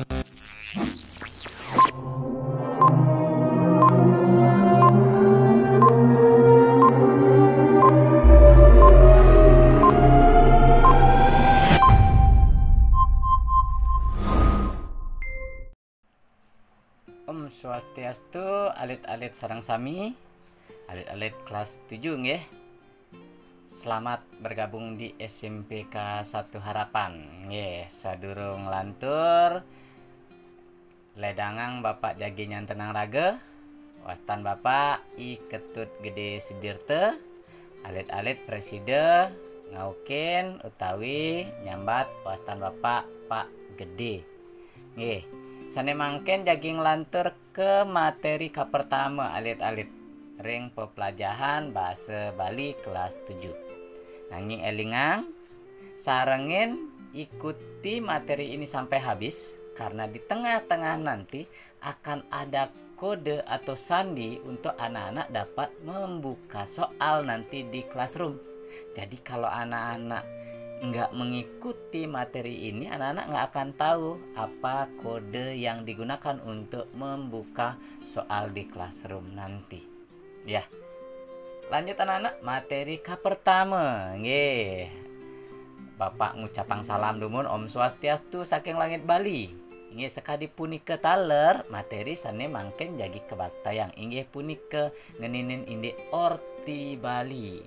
Om Swastiastu, alit-alit sareng sami, alit-alit kelas 7 nggih. Selamat bergabung di SMPK 1 Harapan. Nggih, sadurung lantur ledangang Bapak Jagi Nyantenang Raga, wastan Bapak I Ketut Gede Sudirte, alit-alit preside ngaukin utawi nyambat wastan Bapak Pak Gede. Nggih. Sane mangken jaging lantur ke materi ka pertama alit-alit ring pepelajaran bahasa Bali kelas 7. Nanging elingang sarengin ikuti materi ini sampai habis karena di tengah-tengah nanti akan ada kode atau sandi untuk anak-anak dapat membuka soal nanti di classroom. Jadi kalau anak-anak nggak mengikuti materi ini, anak-anak nggak akan tahu apa kode yang digunakan untuk membuka soal di classroom nanti. Ya, lanjut anak-anak materi ka pertama. Nggih, Bapak ngucapang salam dumun Om Swastiastu saking langit Bali. Inggih sekadi punika taler materi sane mangken jagi kebaktayang inggih punika ngeninin inde orti Bali.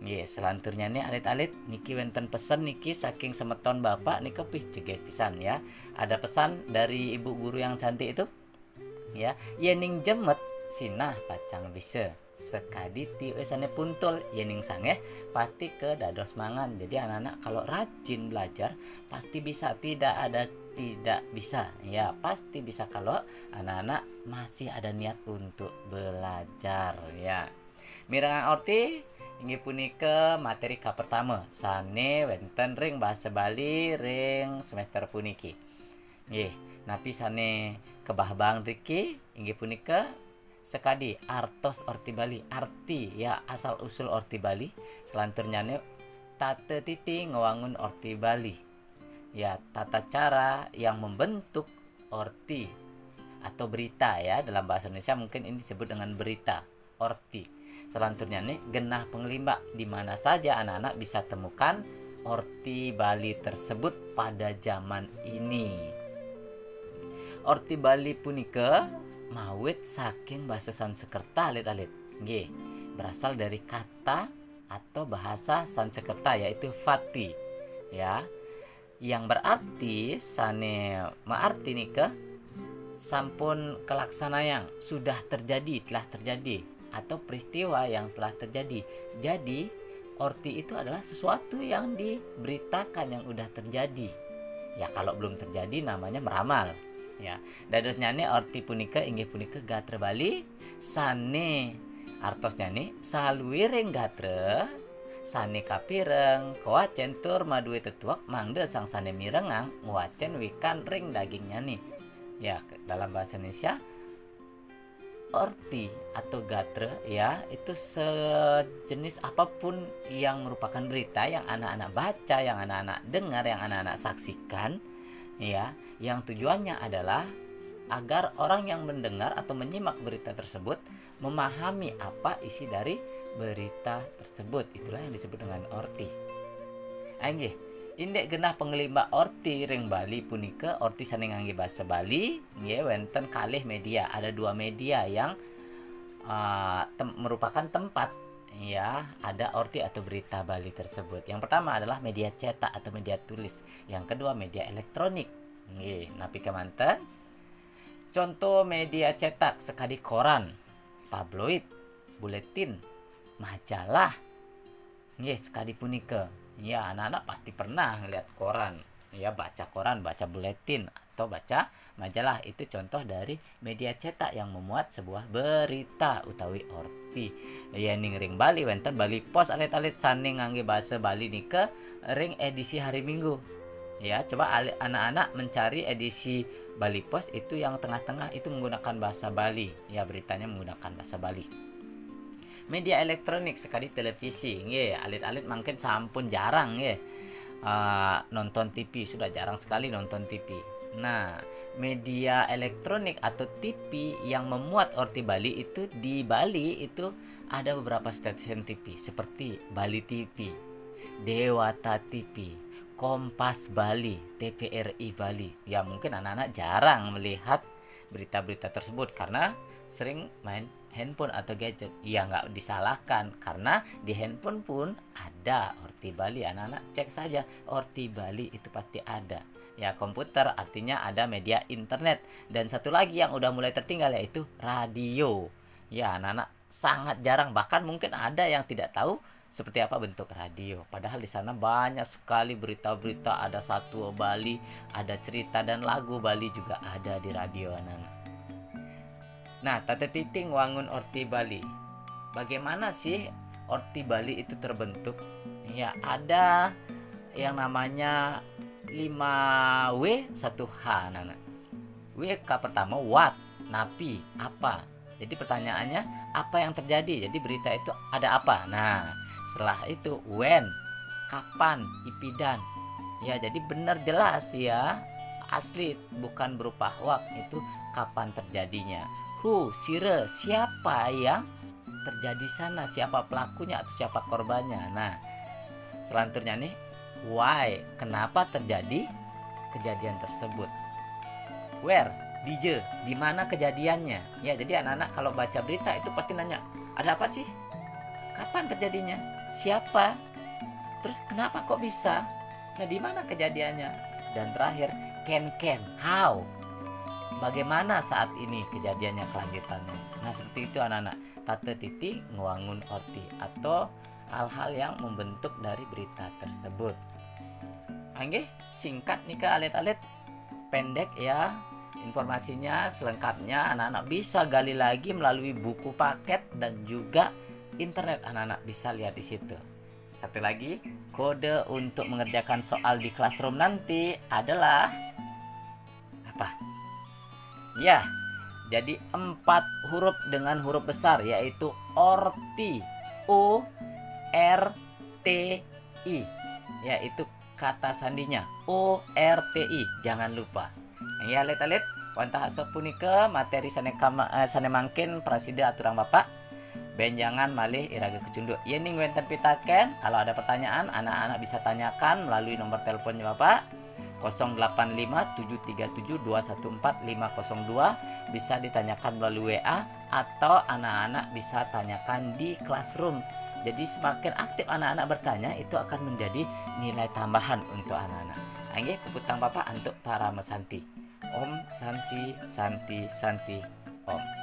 Nggih, selanturnya nih alit-alit niki wenten pesan niki saking semeton Bapak niki ceget pisan ya. Ada pesan dari ibu guru yang cantik itu. Ya, yening jemet sinah pacang bisa. Sekadi ti esane puntul yening sange pasti ke dados mangan. Jadi anak-anak kalau rajin belajar pasti bisa, tidak ada tidak bisa. Ya, pasti bisa kalau anak-anak masih ada niat untuk belajar ya. Mirangang orti inggih punika materi ka pertama sane wenten ring bahasa Bali ring semester puniki. Nggih, napi sane kebahbang riki inggih punika sekadi artos orti Bali, arti ya asal usul orti Bali. Selanturnya ne tata titi ngewangun orti Bali. Ya, tata cara yang membentuk orti atau berita ya, dalam bahasa Indonesia mungkin ini disebut dengan berita, orti. Selanjutnya nih genah pengelimba, di mana saja anak-anak bisa temukan orti Bali tersebut pada zaman ini. Orti Bali punika mawit saking bahasa Sanskerta alit-alit. Nggih, berasal dari kata atau bahasa Sanskerta yaitu fati. Ya. Yang berarti sane maarti nika sampun kelaksanayang, sudah terjadi, telah terjadi, atau peristiwa yang telah terjadi. Jadi orti itu adalah sesuatu yang diberitakan yang udah terjadi. Ya, kalau belum terjadi namanya meramal. Ya, dadosnya nih orti punika inggih punika gatre Bali sane artosnya nih saluwiring gatre sane kapireng kawacen tur madue tetuak mangde sang sane mirengang nguacen wikan ring dagingnya nih. Ya, dalam bahasa Indonesia orti atau gatre ya itu sejenis apapun yang merupakan berita yang anak-anak baca, yang anak-anak dengar, yang anak-anak saksikan ya, yang tujuannya adalah agar orang yang mendengar atau menyimak berita tersebut memahami apa isi dari berita tersebut. Itulah yang disebut dengan orti. Anggih, indek genah pengelimba orti ring Bali punika orti sane ngangge bahasa Bali nggih wenten kalih media. Ada dua media yang merupakan tempat ya ada orti atau berita Bali tersebut. Yang pertama adalah media cetak atau media tulis. Yang kedua media elektronik. Nggih, napi kemanten. Contoh media cetak sekadi koran, tabloid, buletin, majalah. Nggih, sekadi punika. Ya, anak-anak pasti pernah ngeliat koran. Ya, baca koran, baca buletin, atau baca majalah. Itu contoh dari media cetak yang memuat sebuah berita utawi orti. Ya, ning ring Bali wenten Bali Pos alit-alit saning ngangge bahasa Bali nika ring edisi hari Minggu. Ya, coba anak-anak mencari edisi Bali Pos itu yang tengah-tengah itu menggunakan bahasa Bali. Ya, beritanya menggunakan bahasa Bali. Media elektronik sekali televisi, nggih, alit-alit mungkin sampun jarang nggih nonton TV, sudah jarang sekali nonton TV. Nah, media elektronik atau TV yang memuat Orti Bali itu, di Bali itu ada beberapa stasiun TV seperti Bali TV, Dewata TV, Kompas Bali, TVRI Bali. Ya mungkin anak-anak jarang melihat berita-berita tersebut karena sering main handphone atau gadget. Ya nggak disalahkan karena di handphone pun ada Orti Bali. Anak-anak cek saja Orti Bali itu pasti ada. Ya komputer artinya ada media internet. Dan satu lagi yang udah mulai tertinggal yaitu radio. Ya anak-anak sangat jarang, bahkan mungkin ada yang tidak tahu seperti apa bentuk radio. Padahal di sana banyak sekali berita-berita, ada satwa Bali, ada cerita dan lagu Bali juga ada di radio anak-anak. Nah, Tata Titing wangun Orti Bali. Bagaimana sih Orti Bali itu terbentuk? Ya, ada yang namanya 5W 1H anak-anak. WK pertama what, napi, apa. Jadi pertanyaannya apa yang terjadi? Jadi berita itu ada apa? Nah, setelah itu when, kapan, ipidan. Ya, jadi benar jelas ya. Asli bukan berupa hoax, itu kapan terjadinya. Who, sire, siapa yang terjadi sana? Siapa pelakunya atau siapa korbannya? Nah, selanjutnya nih why, kenapa terjadi kejadian tersebut. Where, DJ, di mana kejadiannya. Ya, jadi anak-anak kalau baca berita itu pasti nanya, ada apa sih? Kapan terjadinya? Siapa? Terus kenapa kok bisa? Nah, di mana kejadiannya? Dan terakhir, can, how? Bagaimana saat ini kejadiannya, kelanjutannya? Nah, seperti itu anak-anak. Tata Titing ngewangun Orti atau hal-hal yang membentuk dari berita tersebut. Angge, singkat nih Kak, alit-alit pendek ya informasinya. Selengkapnya anak-anak bisa gali lagi melalui buku paket dan juga internet, anak-anak bisa lihat di situ. Satu lagi, kode untuk mengerjakan soal di classroom nanti adalah apa? Ya, jadi 4 huruf dengan huruf besar yaitu ORTI, O R T I, yaitu kata sandinya ORTI, jangan lupa ya. Let wantah asopunike materi sanemangkin prasida aturang bapak benjangan malih iraga kecunduk yening wenten pitaken. Kalau ada pertanyaan anak-anak bisa tanyakan melalui nomor teleponnya bapak 085737214502, bisa ditanyakan melalui WA atau anak-anak bisa tanyakan di classroom. Jadi semakin aktif anak-anak bertanya itu akan menjadi nilai tambahan untuk anak-anak. Angge peputang bapak untuk para mesanti. Om Santi Santi Santi Om.